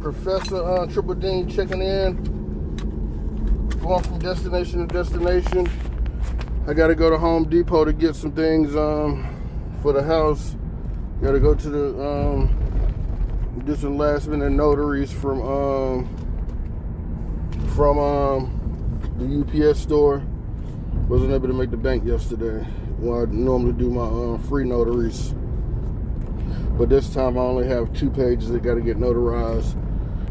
Professor Triple Dean checking in, going from destination to destination. I gotta go to Home Depot to get some things for the house. Gotta go to the do some last minute notaries from the UPS store. Wasn't able to make the bank yesterday. Well, I normally do my free notaries, but this time I only have 2 pages that gotta get notarized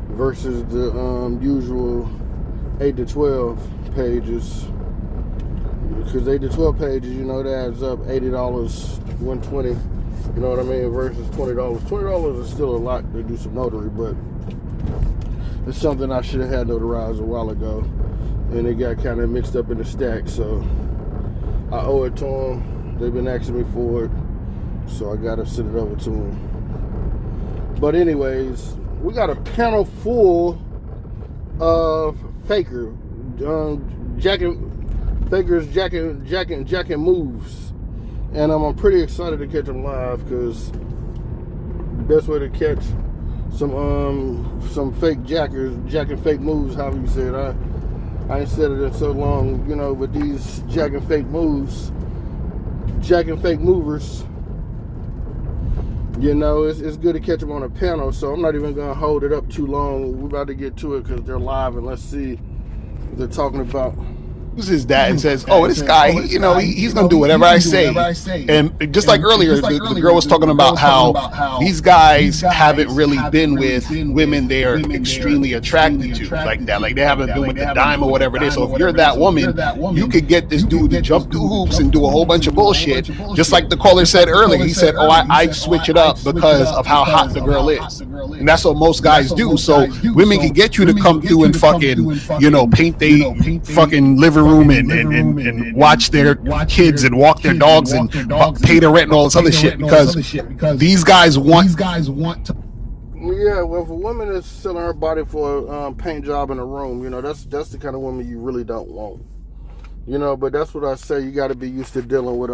versus the usual 8 to 12 pages. Because 8 to 12 pages, you know, that adds up $80, $120. You know what I mean? Versus $20. $20 is still a lot to do some notary, but it's something I should have had notarized a while ago, and it got kind of mixed up in the stack. So I owe it to them. They've been asking me for it, so I gotta send it over to them. But anyways, we got a panel full of Fakers jacking moves, and I'm pretty excited to catch them live, because the best way to catch some fake jacking fake moves, however you say it. I ain't said it in so long, you know, but these jacking fake moves, jacking fake movers, you know, it's good to catch them on a panel. So I'm not even gonna hold it up too long. We're about to get to it because they're live, and let's see what they're talking about. His dad and says, "Oh, this guy, you know, he's gonna do whatever I say." And just like earlier, the girl was talking about how these guys haven't really been with women they are extremely attracted to, like that. Like they haven't been with the dime or whatever it is. So if you're that woman, you could get this dude to jump through hoops and do a whole bunch of bullshit. Just like the caller said earlier, he said, "Oh, I switch it up because of how hot the girl is." And that's what most guys do. So women can get you to come through and fucking, you know, paint they fucking living room and watch their kids and walk their dogs and pay the rent and all this other shit, because these guys want to. Yeah, well, if a woman is selling her body for a paint job in a room, you know, that's the kind of woman you really don't want. You know, but that's what I say. You got to be used to dealing with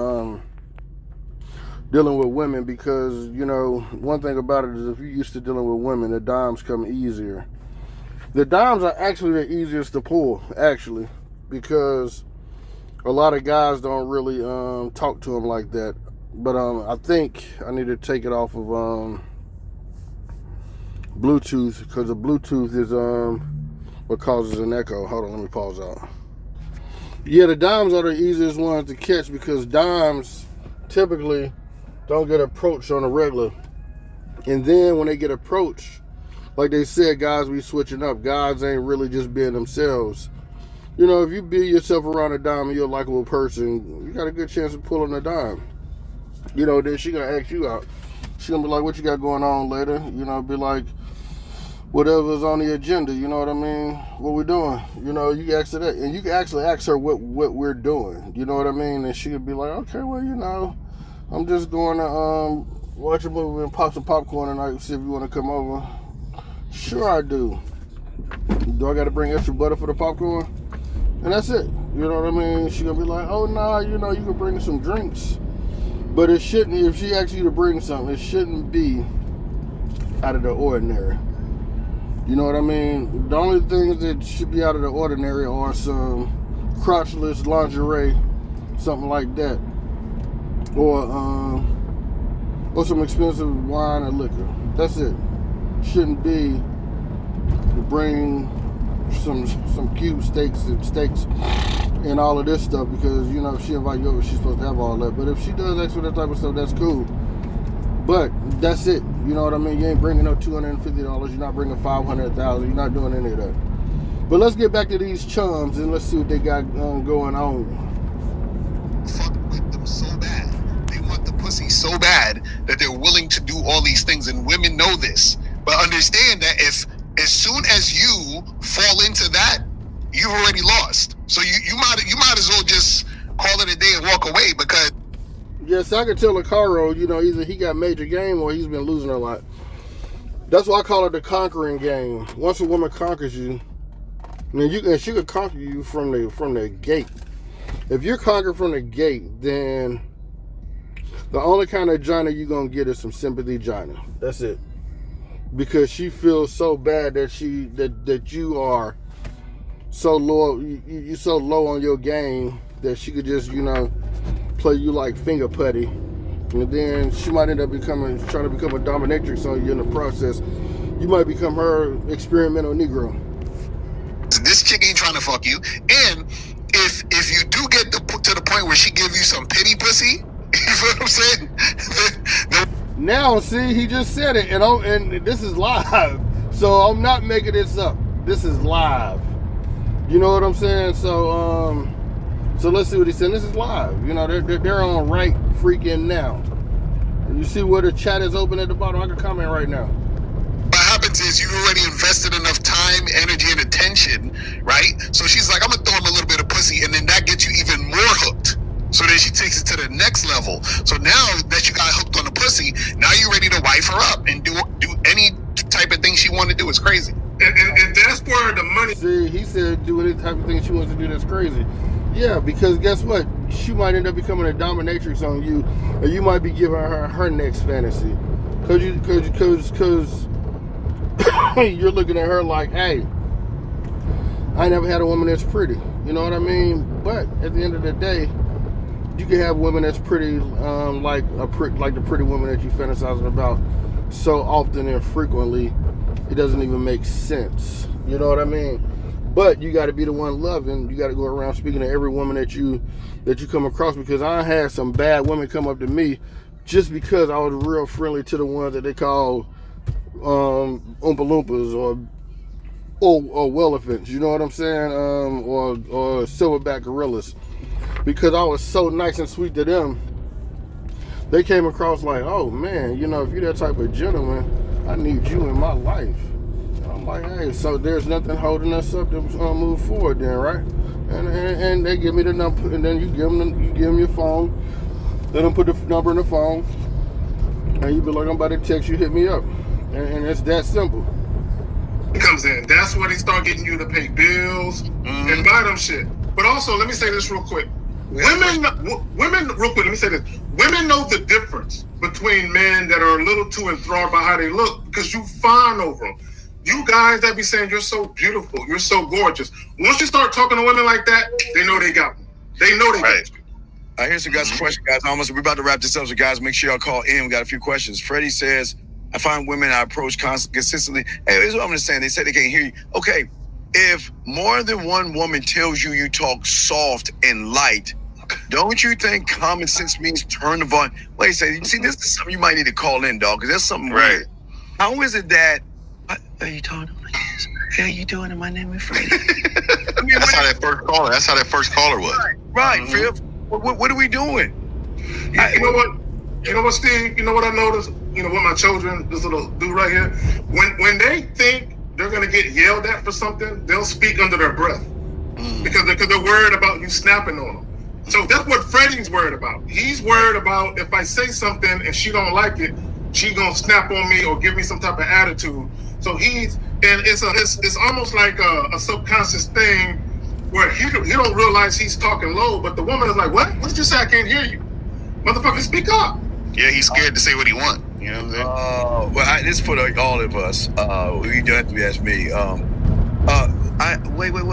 women, because, you know, one thing about it is if you're used to dealing with women, the dimes come easier. The dimes are actually the easiest to pull, actually, because a lot of guys don't really talk to them like that. But I think I need to take it off of Bluetooth, because the Bluetooth is what causes an echo. Hold on, let me pause out. Yeah, the dimes are the easiest ones to catch, because dimes typically don't get approached on a regular. And then when they get approached, like they said, guys be switching up. Guys ain't really just being themselves. You know, if you build yourself around a dime and you're a likable person, you got a good chance of pulling a dime. You know, then she gonna ask you out. She gonna be like, "What you got going on later?" You know, be like, whatever's on the agenda. You know what I mean? What we doing? You know, you can ask her that, and you can actually ask her what we're doing. You know what I mean? And she could be like, "Okay, well, you know, I'm just going to watch a movie and pop some popcorn tonight. See if you want to come over." Sure, I do. Do I got to bring extra butter for the popcorn? And that's it. You know what I mean? She gonna be like, "Oh, nah, you know, you can bring some drinks." But it shouldn't, if she asks you to bring something, it shouldn't be out of the ordinary. You know what I mean? The only things that should be out of the ordinary are some crotchless lingerie, something like that. Or some expensive wine or liquor. That's it. Shouldn't be to bring some cube steaks and all of this stuff, because, you know, if she invite you over, she's supposed to have all that. But if she does ask for that type of stuff, that's cool. But that's it. You know what I mean? You ain't bringing up $250. You're not bringing $500,000. You're not doing any of that. But let's get back to these chums and let's see what they got going on. Fuck with them so bad. They want the pussy so bad that they're willing to do all these things, and women know this. But understand that if as soon as you fall into that, you've already lost. So you might as well just call it a day and walk away, because yes, I can tell Locario, you know, either he got major game or he's been losing a lot. That's why I call it the conquering game. Once a woman conquers you, and she could conquer you from the gate. If you're conquered from the gate, then the only kind of gina you're gonna get is some sympathy gina. That's it. because she feels so bad that you are so low, you so low on your game that she could just, play you like finger putty, and then she might end up trying to become a dominatrix on you in the process. You might become her experimental Negro. This chick ain't trying to fuck you, and if you do get to the point where she give you some pity pussy, you know what I'm saying? Now, see, he just said it, and this is live, so I'm not making this up. This is live. You know what I'm saying? So let's see what he said. This is live. They're on right freaking now. And you see where the chat is open at the bottom? I can comment right now. What happens is you already invested enough time, energy, and attention, right? So she's like, I'm gonna throw him a little bit of pussy, and then that gets you even more hooked. So then she takes it to the next level. So now that you got hooked on the pussy, now you're ready to wife her up and do any type of thing she want to do. It's crazy. And that's where the money... See, he said do any type of thing she wants to do that's crazy. Yeah, because guess what? She might end up becoming a dominatrix on you, or you might be giving her next fantasy. Cause you're looking at her like, hey, I never had a woman that's pretty. You know what I mean? But at the end of the day, you can have women that's pretty, like the pretty woman that you fantasizing about so often and frequently, it doesn't even make sense. You know what I mean? But you got to be the one loving. You got to go around speaking to every woman that you come across, because I had some bad women come up to me just because I was real friendly to the ones that they call Oompa Loompas or Wellefants. You know what I'm saying? Or silverback gorillas. Because I was so nice and sweet to them, they came across like, oh man, if you're that type of gentleman, I need you in my life. And I'm like, hey, so there's nothing holding us up to move forward then, right? And they give me the number, and then you give them your phone, let them put the number in the phone, and you be like, I'm about to text you, hit me up. And it's that simple. comes in. That's where they start getting you to pay bills and buy them shit. But also, let me say this real quick. Women, real quick, let me say this. Women know the difference between men that are a little too enthralled by how they look, because you fawn over them. You guys that be saying you're so beautiful, you're so gorgeous. Once you start talking to women like that, they know they got you. They know they got you. Here's some guys' question, guys. We're about to wrap this up, so guys, make sure y'all call in. We got a few questions. Freddie says, I find women I approach consistently. Hey, here's what I'm just saying. They said they can't hear you. Okay, if more than one woman tells you you talk soft and light, don't you think common sense means turn the volume? Wait a second. You see, this is something you might need to call in, dog, because there's something weird. How is it that, what are you talking like this? How you doing? And my name is Freddie. That's how that first caller was. Right, Phil. What are we doing? You know what? You know what, Steve? You know what I noticed? With my children, this little dude right here. When they think they're gonna get yelled at for something, they'll speak under their breath because they're worried about you snapping on them. So that's what Freddie's worried about. He's worried about if I say something and she don't like it, she gonna snap on me or give me some type of attitude. So it's almost like a subconscious thing where he don't realize he's talking low, but the woman is like, what? What did you say? I can't hear you. Motherfucker, speak up. Yeah, he's scared to say what he wants. You know what I'm saying? This is for all of us. You don't have to ask me.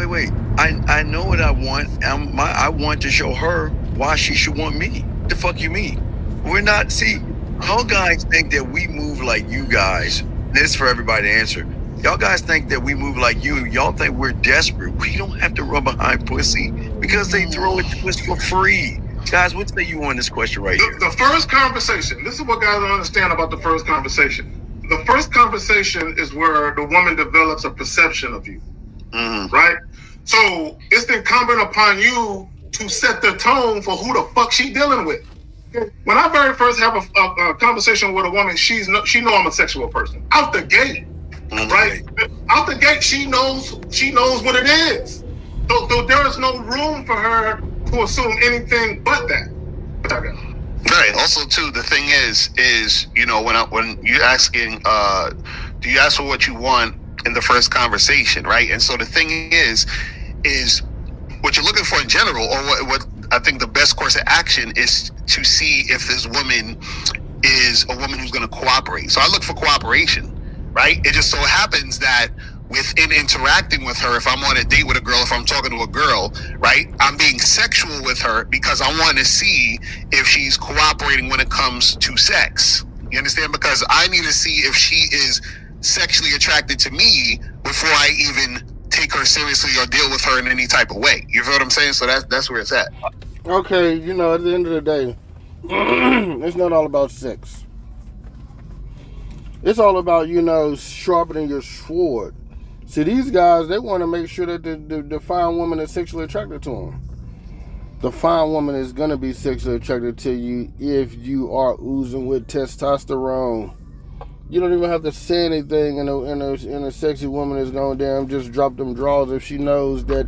Wait. I know what I want. I want to show her why she should want me. The fuck you mean? We're not. See, y'all guys think that we move like you guys. This is for everybody to answer. Y'all guys think that we move like you. Y'all think we're desperate. We don't have to run behind pussy because they throw it to us for free. Guys, what say you on this question right here? The first conversation, this is what guys don't understand about the first conversation. The first conversation is where the woman develops a perception of you, right? So it's incumbent upon you to set the tone for who the fuck she dealing with. When I very first have a conversation with a woman, she know I'm a sexual person. Out the gate, right? Out the gate, she knows what it is. So there is no room for her to assume anything but that. Right. Also, too, the thing is when you're asking, do you ask for what you want in the first conversation, right? And so the thing is what you're looking for in general, or what I think the best course of action is to see if this woman is a woman who's going to cooperate. So I look for cooperation, right? It just so happens that within interacting with her, if I'm on a date with a girl, if I'm talking to a girl, right, I'm being sexual with her because I want to see if she's cooperating when it comes to sex. You understand? Because I need to see if she is sexually attracted to me before I even take her seriously or deal with her in any type of way. You feel what I'm saying? So that's where it's at. Okay, you know, at the end of the day, it's not all about sex. It's all about, you know, sharpening your sword. See, these guys, they want to make sure that the fine woman is sexually attracted to them. The fine woman is going to be sexually attracted to you if you are oozing with testosterone. You don't even have to say anything, and a sexy woman is going to damn just drop them drawers if she knows that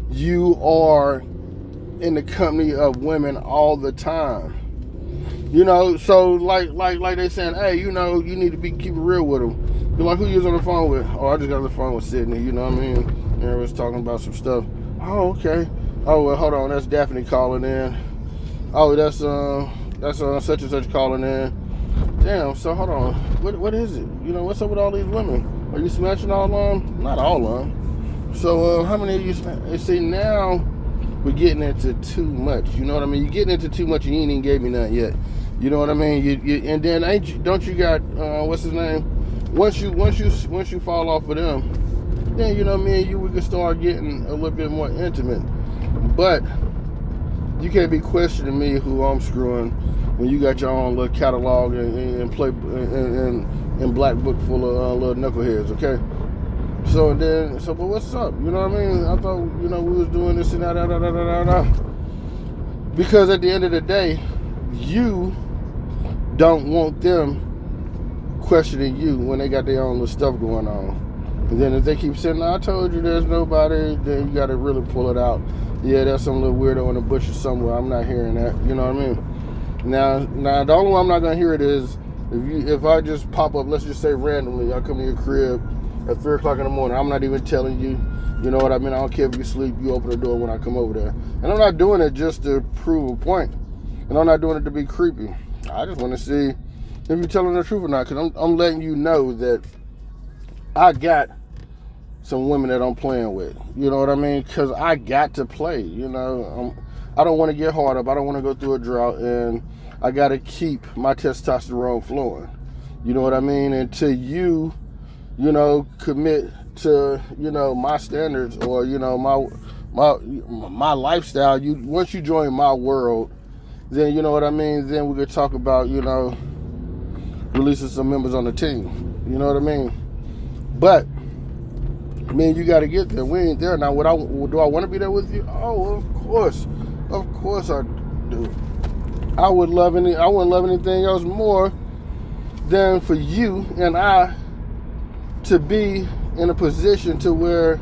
you are in the company of women all the time. You know, so like they saying, hey, you know, you need to keep it real with them. Be like, who you was on the phone with? Oh, I just got on the phone with Sydney. You know what I mean? And I was talking about some stuff. Oh, okay. Oh, well, hold on. That's Daphne calling in. Oh, that's such and such calling in. Damn. So hold on. What is it? You know, what's up with all these women? Are you smashing all of them? Not all of them. So how many of you smash? See, now we're getting into too much. You know what I mean? You're getting into too much, and you ain't even gave me none yet. You know what I mean? You and then don't you got what's his name? Once you fall off of them, then you know me and you, we can start getting a little bit more intimate. But you can't be questioning me who I'm screwing when you got your own little catalog and play and black book full of little knuckleheads. Okay. So but what's up? You know what I mean? I thought, you know, we was doing this and that. Because at the end of the day, you don't want them questioning you when they got their own little stuff going on. And then if they keep saying, I told you there's nobody, then you got to really pull it out. Yeah, there's some little weirdo in the bushes somewhere. I'm not hearing that. You know what I mean? Now, the only way I'm not going to hear it is if I just pop up, let's just say randomly, I come to your crib at 3 o'clock in the morning. I'm not even telling you. You know what I mean? I don't care if you sleep. You open the door when I come over there. And I'm not doing it just to prove a point. And I'm not doing it to be creepy. I just want to see if you're telling the truth or not. Because I'm letting you know that I got some women that I'm playing with. You know what I mean? Because I got to play. You know, I don't want to get hard up. I don't want to go through a drought. And I got to keep my testosterone flowing. You know what I mean? Until you know, commit to, you know, my standards or, you know, my lifestyle. Once you join my world, then you know what I mean. Then we could talk about, you know, releasing some members on the team. You know what I mean? But I mean, you got to get there. We ain't there now. Do I want to be there with you? Oh, of course I do. I wouldn't love anything else more than for you and I to be in a position to where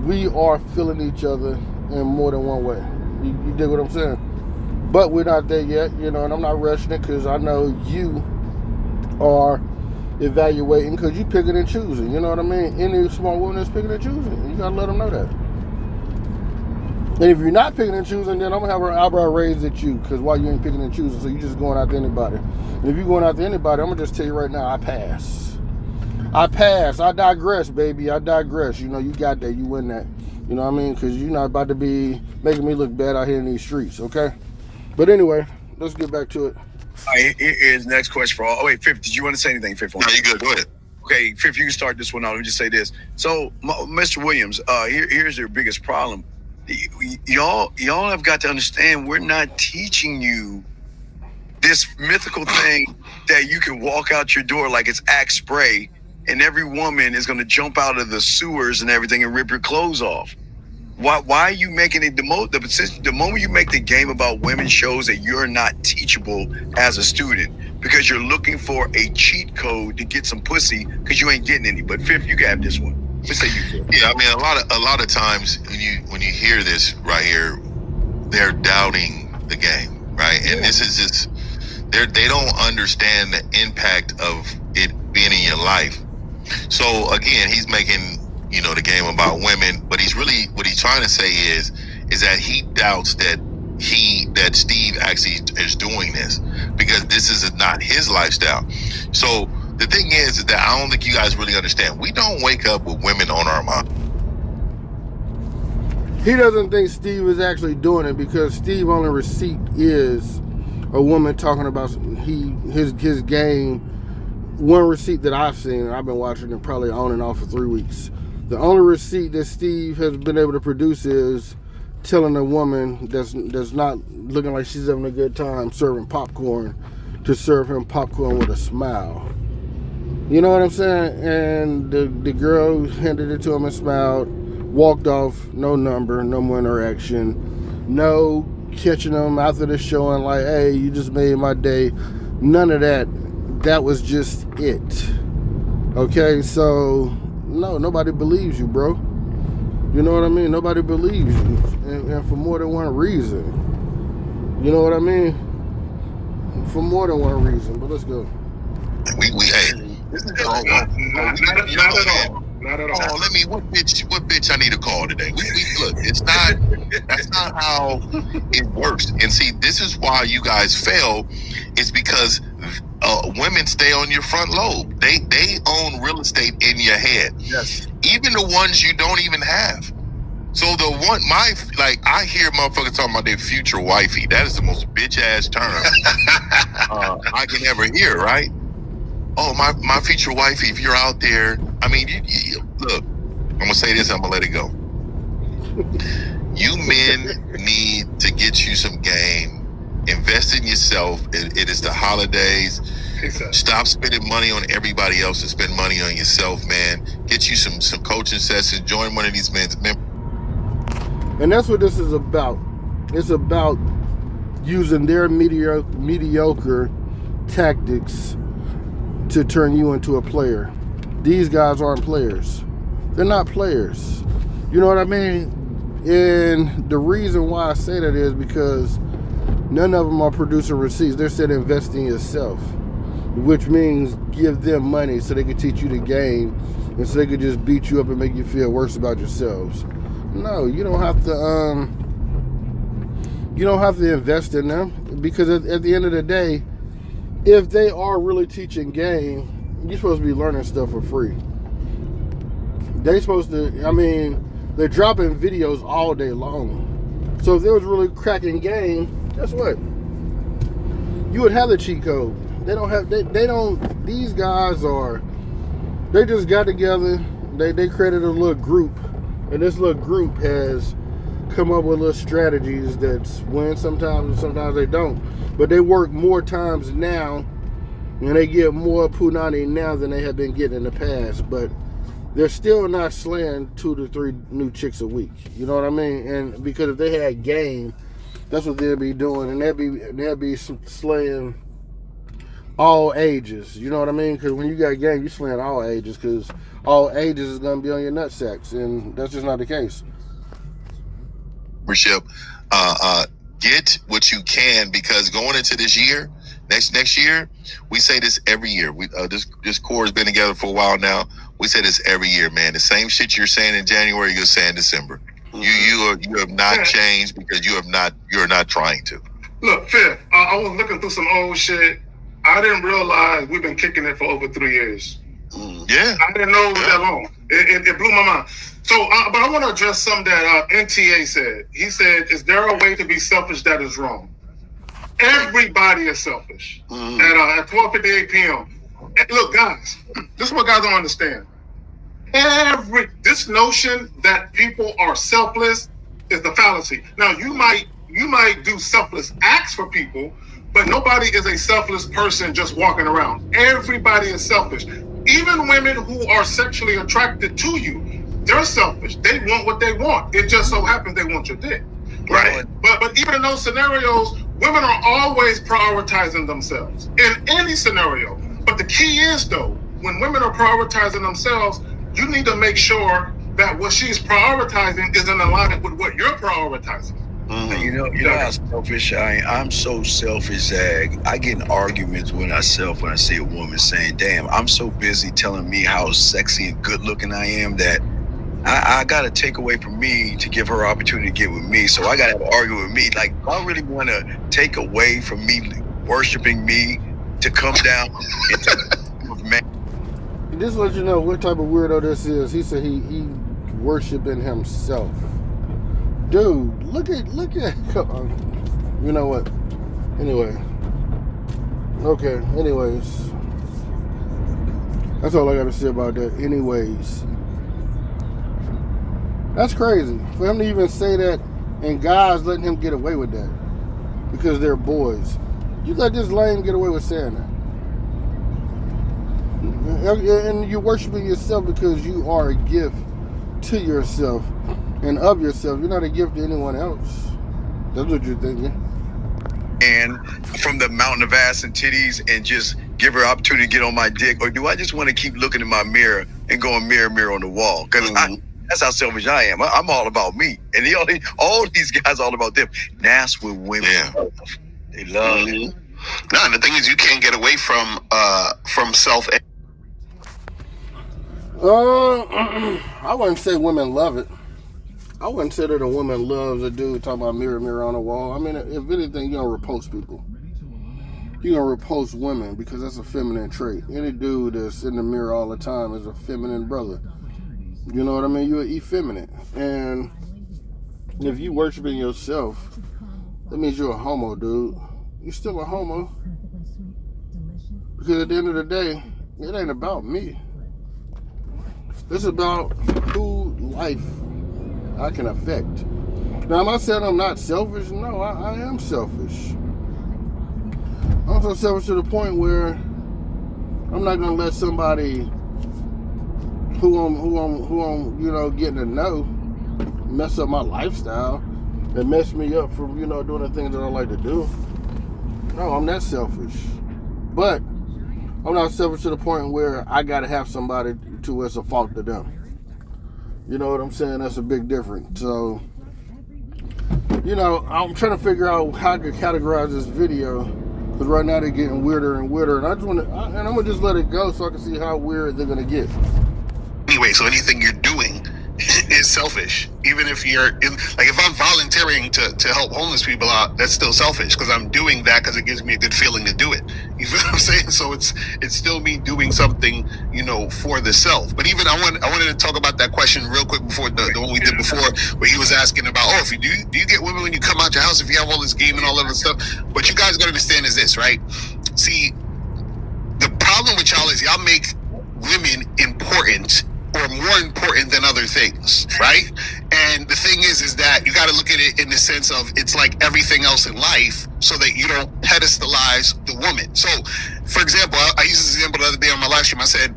we are feeling each other in more than one way. You dig what I'm saying? But we're not there yet, you know, and I'm not rushing it because I know you are evaluating because you picking and choosing. You know what I mean? Any smart woman is picking and choosing. You got to let them know that. And if you're not picking and choosing, then I'm going to have her eyebrow raised at you because why you ain't picking and choosing, so you're just going out to anybody. And if you're going out to anybody, I'm going to just tell you right now, I pass. I digress, baby. I digress. You know, you got that. You win that. You know what I mean? Because you're not about to be making me look bad out here in these streets, okay? But anyway, let's get back to it. All right, here's the next question for all. Oh, wait, Fifth, did you want to say anything, Fifth? No, you good. Go ahead. Okay, Fifth, you can start this one out. Let me just say this. So, Mr. Williams, here's your biggest problem. Y'all have got to understand we're not teaching you this mythical thing that you can walk out your door like it's Axe spray and every woman is going to jump out of the sewers and everything and rip your clothes off. Why are you making it the moment you make the game about women shows that you're not teachable as a student because you're looking for a cheat code to get some pussy because you ain't getting any. But Fifth, you can have this one. Let's say you. Yeah, I mean, a lot of times when you hear this right here, they're doubting the game, right? And this is just they don't understand the impact of it being in your life. So again, he's making, you know, the game about women, but what he's trying to say is that he doubts that Steve actually is doing this because this is not his lifestyle. So the thing is that I don't think you guys really understand. We don't wake up with women on our mind. He doesn't think Steve is actually doing it because Steve only receipt is a woman talking about his game. One receipt that I've seen, I've been watching it probably on and off for 3 weeks. The only receipt that Steve has been able to produce is telling a woman that's not looking like she's having a good time serving popcorn to serve him popcorn with a smile. You know what I'm saying? And the girl handed it to him and smiled, walked off, no number, no more interaction, no catching him after the show and like, hey, you just made my day. None of that. That was just it. Okay, so no, nobody believes you, bro. You know what I mean? Nobody believes you, and for more than one reason. You know what I mean? For more than one reason. But let's go. Hey, this is not at all. Not at all. Oh, what bitch I need to call today? We look, that's not how it works. And see, this is why you guys fail, is because women stay on your front lobe. They own real estate in your head. Yes. Even the ones you don't even have. So I hear motherfuckers talking about their future wifey. That is the most bitch ass term I can ever hear, right? Oh, my future wifey, if you're out there, I mean, you look, I'm gonna say this, I'm gonna let it go. You men need to get you some game, invest in yourself. It is the holidays. Exactly. Stop spending money on everybody else and spend money on yourself, man. Get you some coaching sessions, join one of these men's members. And that's what this is about. It's about using their mediocre tactics to turn you into a player. These guys aren't players. They're not players. You know what I mean? And the reason why I say that is because none of them are producing receipts. They're saying invest in yourself, which means give them money so they can teach you the game and so they could just beat you up and make you feel worse about yourselves. No, you don't have to invest in them, because at the end of the day, if they are really teaching game, you're supposed to be learning stuff for free. They're supposed to, they're dropping videos all day long. So if they was really cracking game, guess what? You would have the cheat code. These guys they just got together, they created a little group, and this little group has come up with little strategies that win sometimes and sometimes they don't. But they work more times now, and they get more punani now than they have been getting in the past. But they're still not slaying 2 to 3 new chicks a week. You know what I mean? And because if they had game, that's what they'd be doing, and they'd be slaying all ages. You know what I mean? Because when you got game, you slaying all ages, because all ages is gonna be on your nutsacks, and that's just not the case. Get what you can, because going into this year, next year, we say this every year. We this core has been together for a while now. We say this every year, man. The same shit you're saying in January, you're saying in December. Mm-hmm. You have not changed because you're not trying to. Look, Fifth, I was looking through some old shit. I didn't realize we've been kicking it for over 3 years. Yeah, I didn't know it was that long. It blew my mind. So, but I want to address something that NTA said. He said, "Is there a way to be selfish that is wrong?" Everybody is selfish. At 12:58 p.m. And look, guys, this is what guys don't understand. This notion that people are selfless is the fallacy. Now, you might do selfless acts for people, but nobody is a selfless person just walking around. Everybody is selfish. Even women who are sexually attracted to you, they're selfish. They want what they want. It just so happens they want your dick, right? But even in those scenarios, women are always prioritizing themselves in any scenario. But the key is, though, when women are prioritizing themselves, you need to make sure that what she's prioritizing is in alignment with what you're prioritizing. Mm-hmm. You know how selfish I am. I'm so selfish, Zagg. I get in arguments when I see a woman saying, "Damn, I'm so busy telling me how sexy and good looking I am that I got to take away from me to give her opportunity to get with me. So I got to argue with me. Like, I really want to take away from me worshiping me to come down and to man. This lets you know what type of weirdo this is. He said he worshiping himself. Dude, look at you know what? Anyway. Okay, anyways. That's all I gotta say about that. Anyways. That's crazy. For him to even say that, and guys letting him get away with that. Because they're boys. You let this lame get away with saying that. And you're worshiping yourself because you are a gift to yourself and of yourself. You're not a gift to anyone else. That's what you're thinking. And from the mountain of ass and titties and just give her opportunity to get on my dick? Or do I just want to keep looking in my mirror and going mirror, mirror on the wall? Because that's how selfish I am. I'm all about me. And all these guys all about them. And that's what women love. They love it. No, and the thing is, you can't get away from self. I wouldn't say women love it. I wouldn't say that a woman loves a dude talking about mirror, mirror on the wall. I mean, if anything, you're gonna repulse people. You're gonna repulse women because that's a feminine trait. Any dude that's in the mirror all the time is a feminine brother. You know what I mean? You're effeminate. And if you worshiping yourself, that means you're a homo, dude. You're still a homo. Because at the end of the day, it ain't about me. It's about who life I can affect. Now, am I saying I'm not selfish? No, I am selfish. I'm so selfish to the point where I'm not gonna let somebody who I'm getting to know mess up my lifestyle and mess me up from doing the things that I like to do. No, I'm not selfish. But I'm not selfish to the point where I gotta have somebody to where it's a fault to them. You know what I'm saying? That's a big difference. So, I'm trying to figure out how I could categorize this video, because right now they're getting weirder and weirder, and I'm gonna just let it go so I can see how weird they're gonna get. Anyway, so anything you're doing is selfish. Even if if I'm volunteering to help homeless people out, that's still selfish because I'm doing that because it gives me a good feeling to do it. You feel what I'm saying? So it's still me doing something, for the self. But even I wanted to talk about that question real quick before the one we did before, where he was asking about, if you do you get women when you come out your house if you have all this game and all of this stuff? What you guys gotta understand is this, right? See, the problem with y'all is y'all make women important or more important than other things, right? And the thing is that you got to look at it in the sense of it's like everything else in life, so that you don't pedestalize the woman. So, for example, I used this example the other day on my live stream. I said,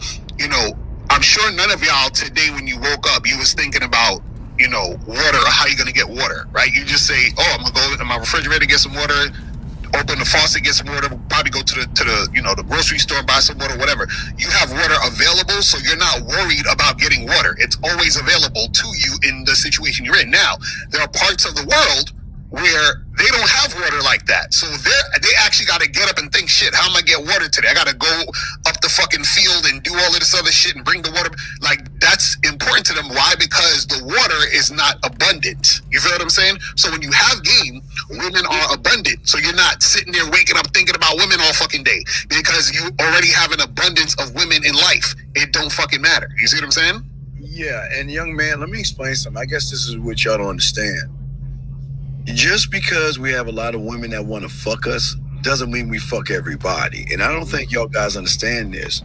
I'm sure none of y'all today when you woke up, you was thinking about, water or how you're going to get water, right? You just say, I'm going to go in my refrigerator, get some water, open the faucet, get some water, probably go to the grocery store, buy some water, whatever. You have water available, so you're not worried about getting water. It's always available to you in the situation you're in. Now, there are parts of the world where they don't have water like that. So they actually got to get up and think, shit, how am I get water today? I got to go up the fucking field and do all of this other shit and bring the water. Like, that's important to them. Why? Because the water is not abundant. You feel what I'm saying? So when you have game, women are abundant. So you're not sitting there waking up thinking about women all fucking day because you already have an abundance of women in life. It don't fucking matter. You see what I'm saying? Yeah, and young man, let me explain something. I guess this is what y'all don't understand. Just because we have a lot of women that want to fuck us doesn't mean we fuck everybody. And I don't think y'all guys understand this.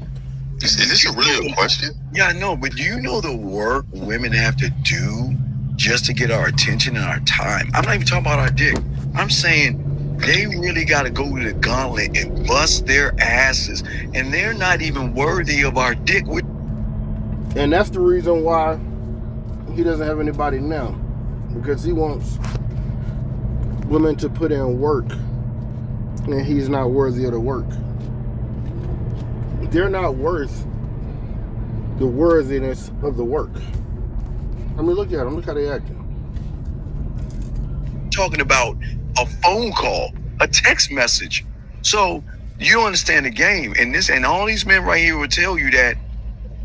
Is this a really good question? Yeah, I know, but do you know the work women have to do just to get our attention and our time? I'm not even talking about our dick. I'm saying they really got to go to the gauntlet and bust their asses, and they're not even worthy of our dick. And that's the reason why he doesn't have anybody now, because he wants women to put in work, and he's not worthy of the work. They're not worth the worthiness of the work. I mean, look at them. Look how they acting. Talking about a phone call, a text message. So you don't understand the game. And all these men right here will tell you that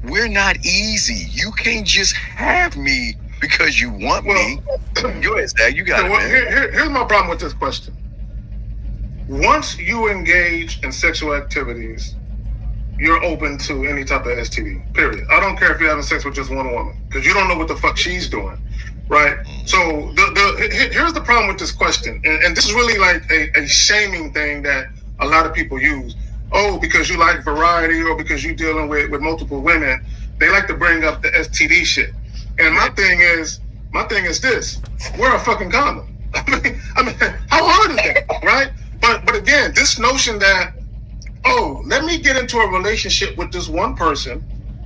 we're not easy. You can't just have me because you want me. Go ahead, Zagg. You got it, man. Here's my problem with this question. Once you engage in sexual activities, you're open to any type of STD, period. I don't care if you're having sex with just one woman, because you don't know what the fuck she's doing, right? So here's the problem with this question, and this is really like a shaming thing that a lot of people use. Oh, because you like variety, or because you're dealing with multiple women, they like to bring up the STD shit. And my thing is this: wear a fucking condom. I mean, how hard is that, right? But again, this notion that, oh, let me get into a relationship with this one person,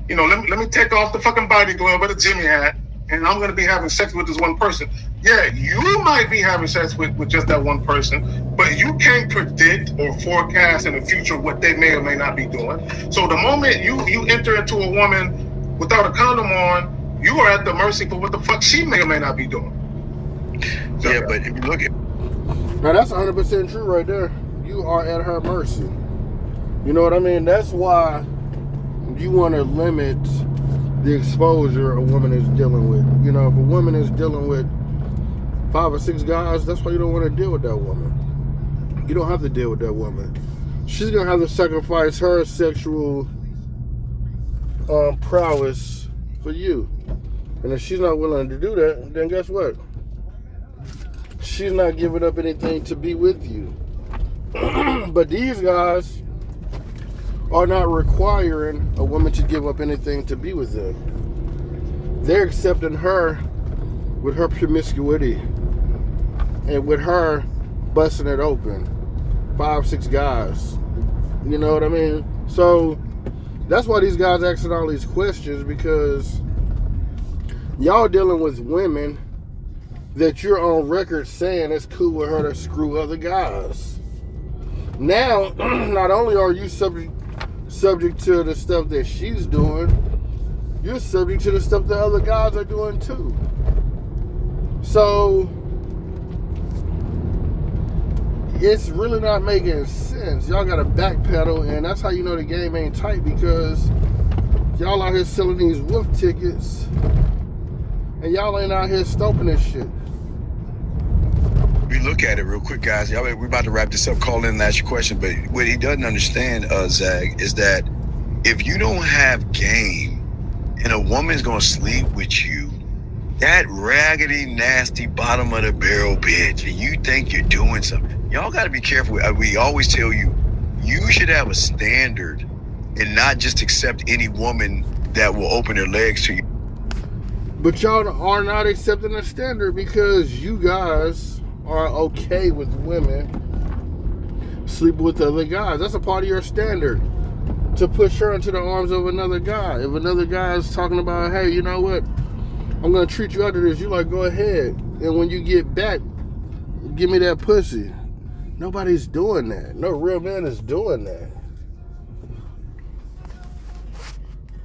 you know, let me take off the fucking body glove with a Jimmy hat, and I'm going to be having sex with this one person. Yeah, you might be having sex with just that one person, but you can't predict or forecast in the future what they may or may not be doing. So the moment you enter into a woman without a condom on, you are at the mercy for what the fuck she may or may not be doing. So, yeah, but if you look at... Now, that's 100% true right there. You are at her mercy. You know what I mean? That's why you want to limit the exposure a woman is dealing with. You know, if a woman is dealing with 5 or 6 guys, that's why you don't want to deal with that woman. You don't have to deal with that woman. She's going to have to sacrifice her sexual prowess for you. And if she's not willing to do that, then guess what? She's not giving up anything to be with you. But these guys are not requiring a woman to give up anything to be with them. They're accepting her with her promiscuity and with her busting it open. 5, 6 guys. You know what I mean? So that's why these guys asking all these questions, because y'all dealing with women that you're on record saying it's cool with her to screw other guys. Now, not only are you subject to the stuff that she's doing, you're subject to the stuff that other guys are doing too. So it's really not making sense. Y'all gotta backpedal, and that's how you know the game ain't tight, because y'all out here selling these wolf tickets and y'all ain't out here stomping this shit. We look at it real quick, guys. Y'all, we're about to wrap this up. Call in and ask your question. But what he doesn't understand, Zagg, is that if you don't have game and a woman's going to sleep with you, that raggedy, nasty, bottom of the barrel bitch, and you think you're doing something, y'all got to be careful. We always tell you, you should have a standard and not just accept any woman that will open her legs to you. But y'all are not accepting a standard, because you guys are okay with women sleeping with other guys. That's a part of your standard, to push her into the arms of another guy. If another guy is talking about, hey, you know what, I'm going to treat you after this, you like, go ahead. And when you get back, give me that pussy. Nobody's doing that. No real man is doing that.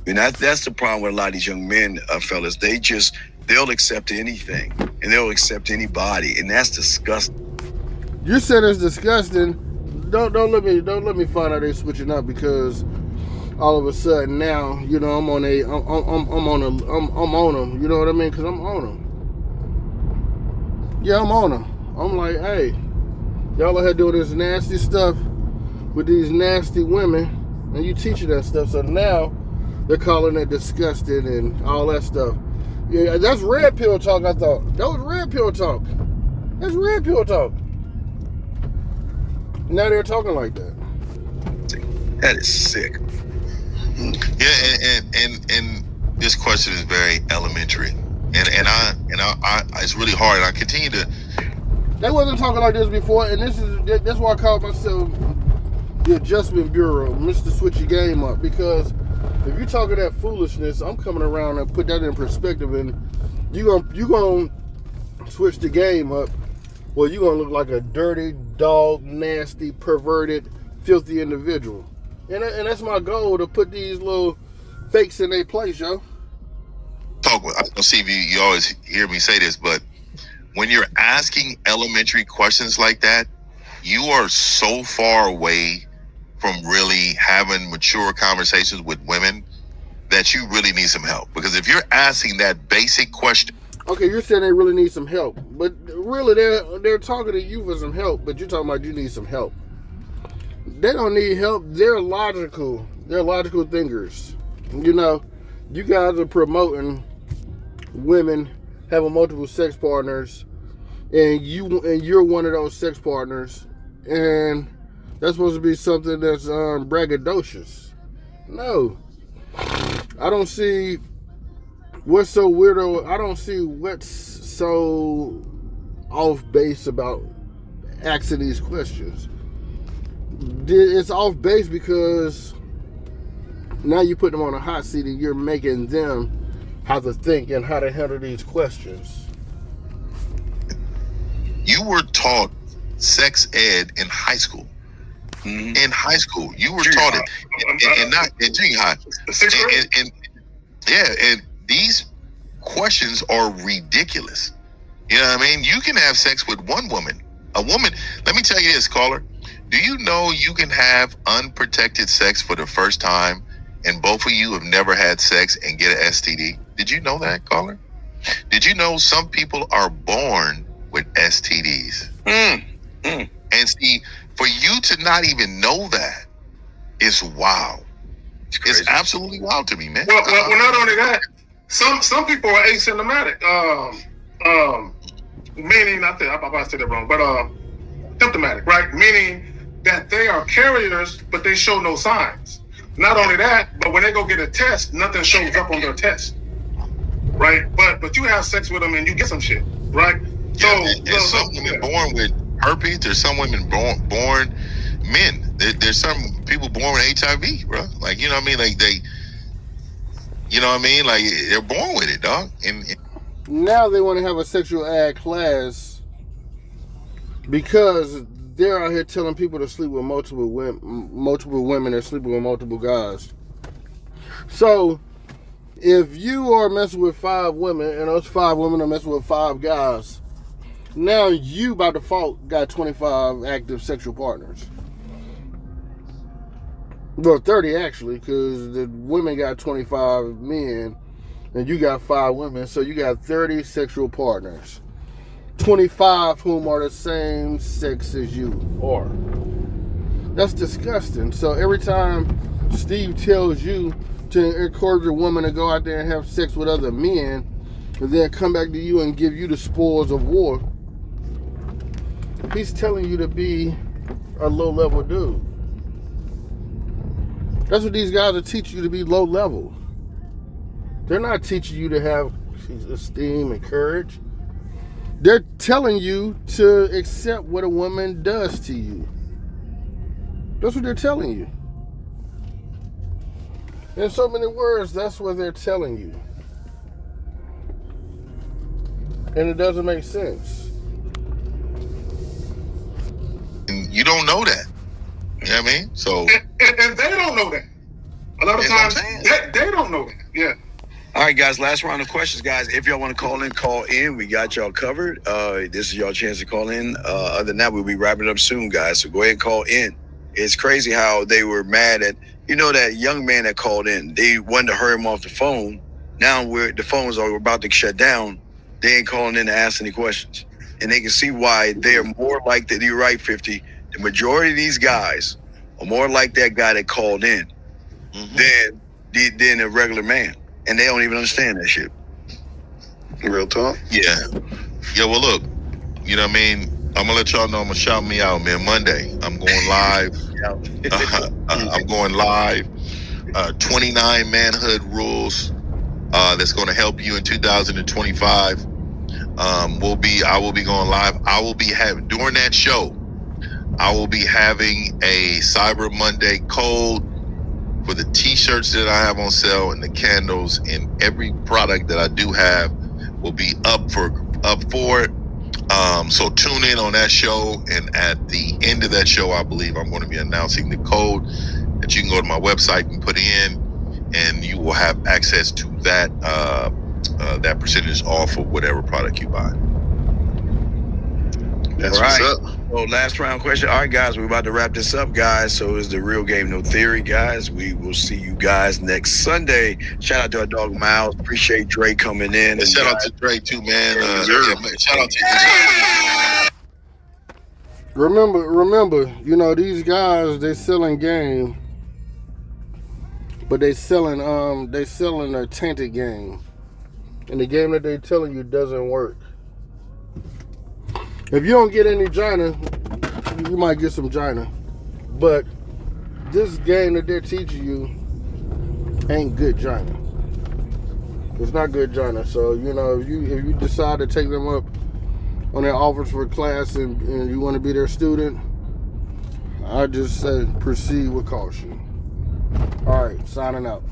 And that's the problem with a lot of these young men, fellas. They'll accept anything, and they'll accept anybody, and that's disgusting. You said it's disgusting. Don't let me find out they're switching up, because all of a sudden now, you know, I'm on them. You know what I mean? Because I'm on them. Yeah, I'm on them. I'm like, hey, y'all out here doing this nasty stuff with these nasty women, and you teaching that stuff. So now they're calling it disgusting and all that stuff. Yeah, that's red pill talk, I thought. That was red pill talk. That's red pill talk. Now they're talking like that. That is sick. Yeah, and this question is very elementary. And I it's really hard, and I continue to... They wasn't talking like this before, and that's why I call myself the Adjustment Bureau, Mr. Switch Your Game Up, because if you're talking that foolishness, I'm coming around and put that in perspective, and you gonna switch the game up, well, you're gonna look like a dirty, dog, nasty, perverted, filthy individual. And that's my goal, to put these little fakes in their place, yo. I don't see if you always hear me say this, but when you're asking elementary questions like that, you are so far away from really having mature conversations with women that you really need some help. Because if you're asking that basic question... Okay, you're saying they really need some help, but really they're talking to you for some help, but you're talking about you need some help. They don't need help. They're logical. They're logical thinkers. You know, you guys are promoting women having multiple sex partners, and you're one of those sex partners, and that's supposed to be something that's braggadocious. No, I don't see what's so weirdo. I don't see what's so off base about asking these questions. It's off base because now you put them on a hot seat and you're making them have to think and how to handle these questions. You were taught sex ed in high school. Mhm. In high school, you were taught it, and not in junior high. Sixth grade? And these questions are ridiculous. You know what I mean? You can have sex with one woman. A woman, let me tell you this, caller. Do you know you can have unprotected sex for the first time and both of you have never had sex and get an STD? Did you know that, caller? Did you know some people are born with STDs? And see, for you to not even know that is wild. It's absolutely wild to me, man. Well, not only that, some people are asymptomatic. Meaning, I think I said that wrong, but symptomatic, right? Meaning that they are carriers, but they show no signs. Not only that, but when they go get a test, nothing shows up on their test, right? But you have sex with them and you get some shit, right? Yeah, and some women born with herpes. There's some women born men. There's some people born with HIV, bro. Like, you know what I mean? Like you know what I mean? Like, they're born with it, dog. And now they want to have a sexual ad class because they're out here telling people to sleep with multiple women and sleeping with multiple guys. So if you are messing with 5 women and those 5 women are messing with 5 guys, now you by default got 25 active sexual partners. Well, 30 actually, because the women got 25 men and you got 5 women, so you got 30 sexual partners. 25 whom are the same sex as you are. That's disgusting. So every time Steve tells you to encourage a woman to go out there and have sex with other men and then come back to you and give you the spoils of war, he's telling you to be a low-level dude. That's what these guys are teaching you, to be low-level. They're not teaching you to have esteem and courage. They're telling you to accept what a woman does to you. That's what they're telling you. In so many words, that's what they're telling you. And it doesn't make sense. And you don't know that. You know what I mean? So and they don't know that. A lot of times they don't know that. Yeah. All right, guys, last round of questions, guys. If y'all want to call in. We got y'all covered. This is y'all chance to call in. Other than that, we'll be wrapping up soon, guys. So go ahead and call in. It's crazy how they were mad at, that young man that called in. They wanted to hurry him off the phone. Now the phones are about to shut down. They ain't calling in to ask any questions. And they can see why they're more like that. You're right, 50. The majority of these guys are more like that guy that called in than a regular man. And they don't even understand that shit. Real talk. yeah. Well, look, you know what I mean? I'm gonna let y'all know. I'm gonna shout me out, man. Monday, I'm going live. I'm going live. 29 manhood rules. That's gonna help you in 2025. I will be going live. I will be during that show. I will be having a Cyber Monday code for the t-shirts that I have on sale and the candles, and every product that I do have will be up for it. So tune in on that show, and at the end of that show, I believe I'm going to be announcing the code that you can go to my website and put in, and you will have access to that that percentage off of whatever product you buy. That's All right. what's up. So last round question. All right, guys, we're about to wrap this up, guys. So it's the Real Game No Theory, guys. We will see you guys next Sunday. Shout out to our dog Miles. Appreciate Dre coming in. And shout out to Dre too, man. Shout out to Remember, these guys, they selling game But they selling a tainted game. And the game that they're telling you doesn't work. If you don't get any gina, you might get some gina. But this game that they're teaching you ain't good gina. It's not good gina. So, you know, if you decide to take them up on their offers for class and you want to be their student, I just say proceed with caution. All right, signing out.